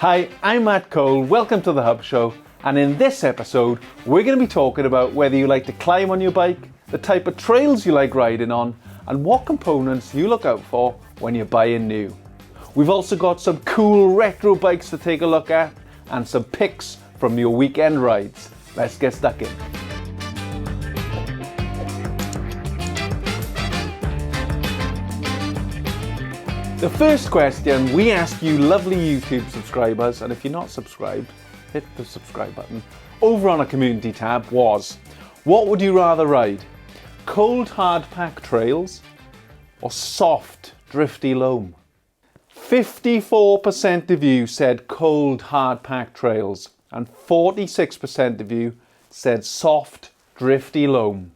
Hi, I'm Matt Cole, welcome to the Hub Show, and in this episode we're going to be talking about whether you like to climb on your bike, the type of trails you like riding on, and what components you look out for when you're buying new. We've also got some cool retro bikes to take a look at and some pics from your weekend rides. Let's get stuck in. The first question we asked you lovely YouTube subscribers, and if you're not subscribed, hit the subscribe button, over on our community tab was, what would you rather ride? Cold hard pack trails or soft drifty loam? 54% of you said cold hard pack trails and 46% of you said soft drifty loam.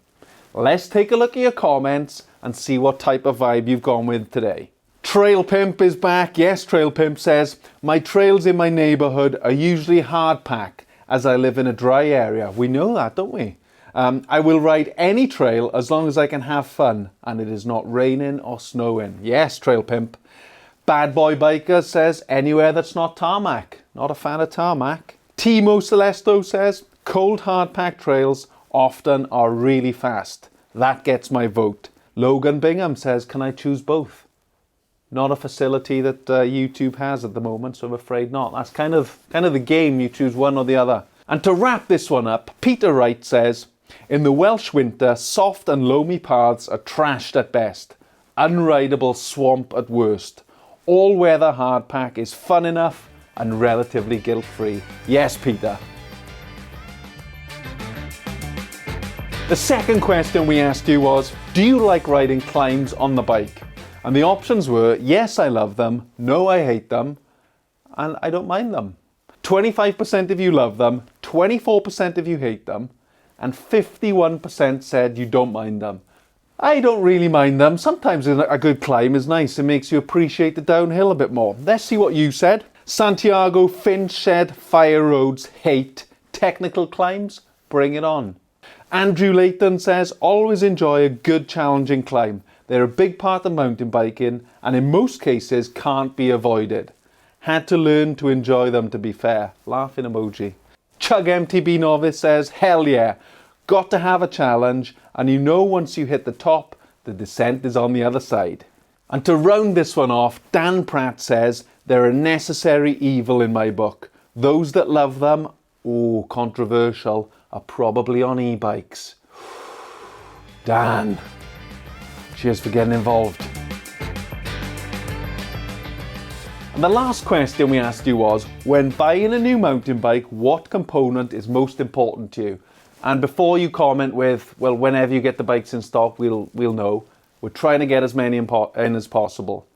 Let's take a look at your comments and see what type of vibe you've gone with today. Trail Pimp is back. Yes, Trail Pimp says, my trails in my neighbourhood are usually hard pack as I live in a dry area. We know that, don't we? I will ride any trail as long as I can have fun and it is not raining or snowing. Yes, Trail Pimp. Bad Boy Biker says, anywhere that's not tarmac. Not a fan of tarmac. Timo Celesto says, cold hard pack trails often are really fast. That gets my vote. Logan Bingham says, can I choose both? Not a facility that YouTube has at the moment, so I'm afraid not. That's kind of the game, you choose one or the other. And to wrap this one up, Peter Wright says, in the Welsh winter, soft and loamy paths are trashed at best, unrideable swamp at worst. All-weather hardpack is fun enough and relatively guilt-free. Yes, Peter. The second question we asked you was, do you like riding climbs on the bike? And the options were, yes, I love them, no, I hate them, and I don't mind them. 25% of you love them, 24% of you hate them, and 51% said you don't mind them. I don't really mind them. Sometimes a good climb is nice. It makes you appreciate the downhill a bit more. Let's see what you said. Santiago Finch said, fire roads, hate. Technical climbs, bring it on. Andrew Layton says, always enjoy a good challenging climb. They're a big part of mountain biking and in most cases can't be avoided. Had to learn to enjoy them, to be fair. Laughing emoji. Chug MTB Novice says, hell yeah, got to have a challenge and you know once you hit the top, the descent is on the other side. And to round this one off, Dan Pratt says, they're a necessary evil in my book. Those that love them, oh, controversial, are probably on e-bikes. Dan. Cheers for getting involved. And the last question we asked you was, when buying a new mountain bike, what component is most important to you? And before you comment with, well, whenever you get the bikes in stock, we'll know. We're trying to get as many in as possible.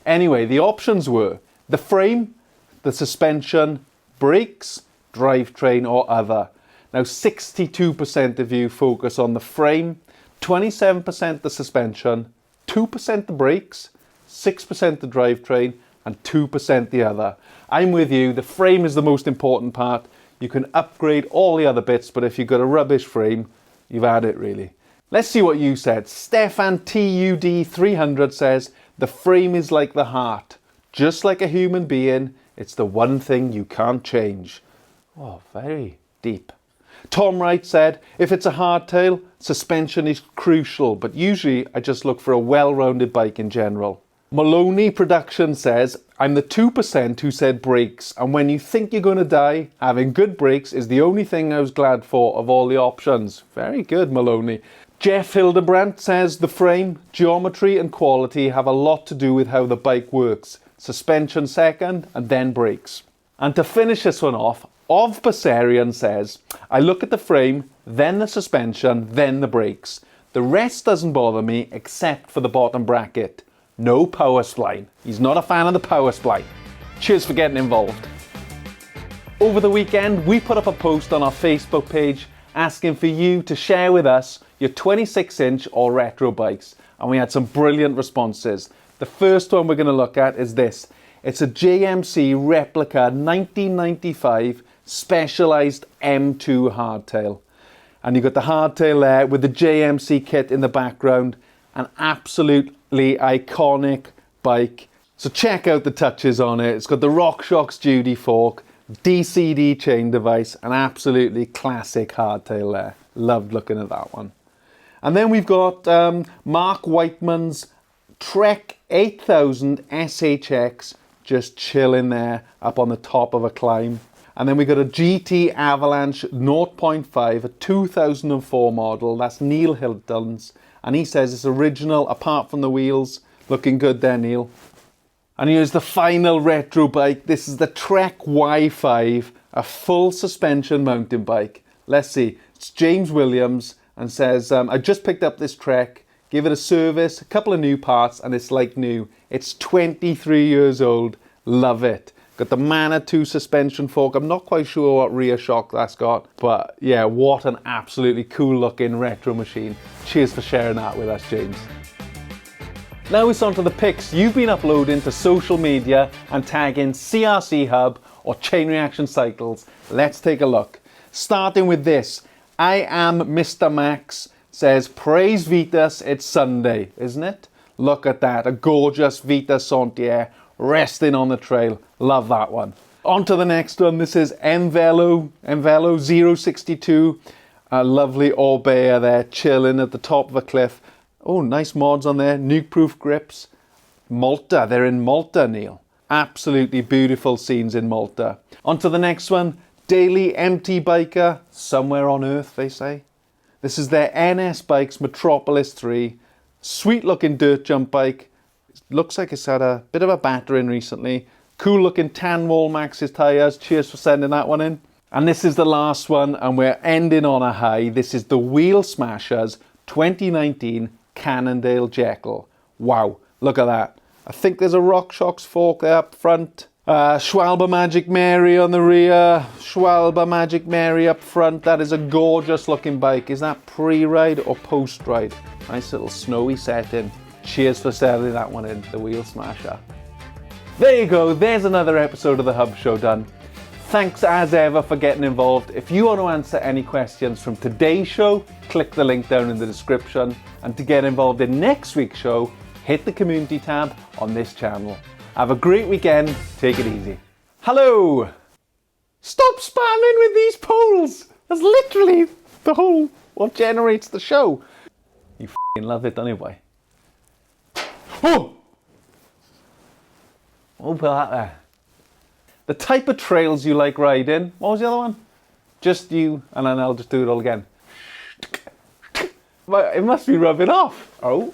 Anyway, the options were the frame, the suspension, brakes, drivetrain or other. Now 62% of you focus on the frame, 27% the suspension, 2% the brakes, 6% the drivetrain, and 2% the other. I'm with you, the frame is the most important part. You can upgrade all the other bits, but if you've got a rubbish frame, you've had it really. Let's see what you said. Stefan TUD300 says, the frame is like the heart. Just like a human being, it's the one thing you can't change. Oh, very deep. Tom Wright said, if it's a hardtail, suspension is crucial, but usually I just look for a well-rounded bike in general. Maloney Production says, I'm the 2% who said brakes, and when you think you're going to die, having good brakes is the only thing I was glad for of all the options. Very good, Maloney. Jeff Hildebrandt says, the frame, geometry and quality have a lot to do with how the bike works. Suspension second, and then brakes. And to finish this one off, Of Bessarian says, I look at the frame, then the suspension, then the brakes. The rest doesn't bother me except for the bottom bracket. No power spline. He's not a fan of the power spline. Cheers for getting involved. Over the weekend, we put up a post on our Facebook page asking for you to share with us your 26-inch or retro bikes. And we had some brilliant responses. The first one we're going to look at is this. It's a JMC replica 1995 Specialized M2 hardtail. And you've got the hardtail there with the JMC kit in the background. An absolutely iconic bike. So check out the touches on it. It's got the RockShox Judy fork, DCD chain device, an absolutely classic hardtail there. Loved looking at that one. And then we've got Mark Whiteman's Trek 8000 SHX just chilling there up on the top of a climb. And then we got a GT Avalanche 0.5, a 2004 model. That's Neil Hilton's. And he says it's original apart from the wheels. Looking good there, Neil. And here's the final retro bike. This is the Trek Y5, a full suspension mountain bike. Let's see. It's James Williams and says, I just picked up this Trek. Give it a service, a couple of new parts, and it's like new. It's 23 years old. Love it. Got the Manitou suspension fork. I'm not quite sure what rear shock that's got, but yeah, what an absolutely cool looking retro machine. Cheers for sharing that with us, James. Now it's on to the pics you've been uploading to social media and tagging CRC Hub or Chain Reaction Cycles. Let's take a look. Starting with this, I am Mr. Max says, praise Vitas, it's Sunday, isn't it? Look at that, a gorgeous Vita Sentier resting on the trail. Love that one. On to the next one. This is Envelo 062. A lovely Orbea there, chilling at the top of a cliff. Oh, nice mods on there. Nuke-proof grips. Malta. They're in Malta, Neil. Absolutely beautiful scenes in Malta. On to the next one. Daily MT Biker. Somewhere on Earth, they say. This is their NS Bikes Metropolis 3. Sweet looking dirt jump bike. Looks like it's had a bit of a battering recently. Cool looking tan wall Maxxis tyres. Cheers for sending that one in. And this is the last one, and we're ending on a high. This is the Wheel Smashers 2019 Cannondale Jekyll. Wow, look at that. I think there's a RockShox fork there up front. Schwalbe Magic Mary on the rear. Schwalbe Magic Mary up front. That is a gorgeous looking bike. Is that pre-ride or post-ride? Nice little snowy setting. Cheers for selling that one in, the Wheel Smasher. There you go, there's another episode of the Hub Show done. Thanks as ever for getting involved. If you want to answer any questions from today's show, click the link down in the description. And to get involved in next week's show, hit the community tab on this channel. Have a great weekend. Take it easy. Hello! Stop spamming with these polls! That's literally the whole, what generates the show. You f***ing love it, don't you, boy? Oh! Oh, put that there. The type of trails you like riding. What was the other one? Just you, and then I'll just do it all again. It must be rubbing off. Oh.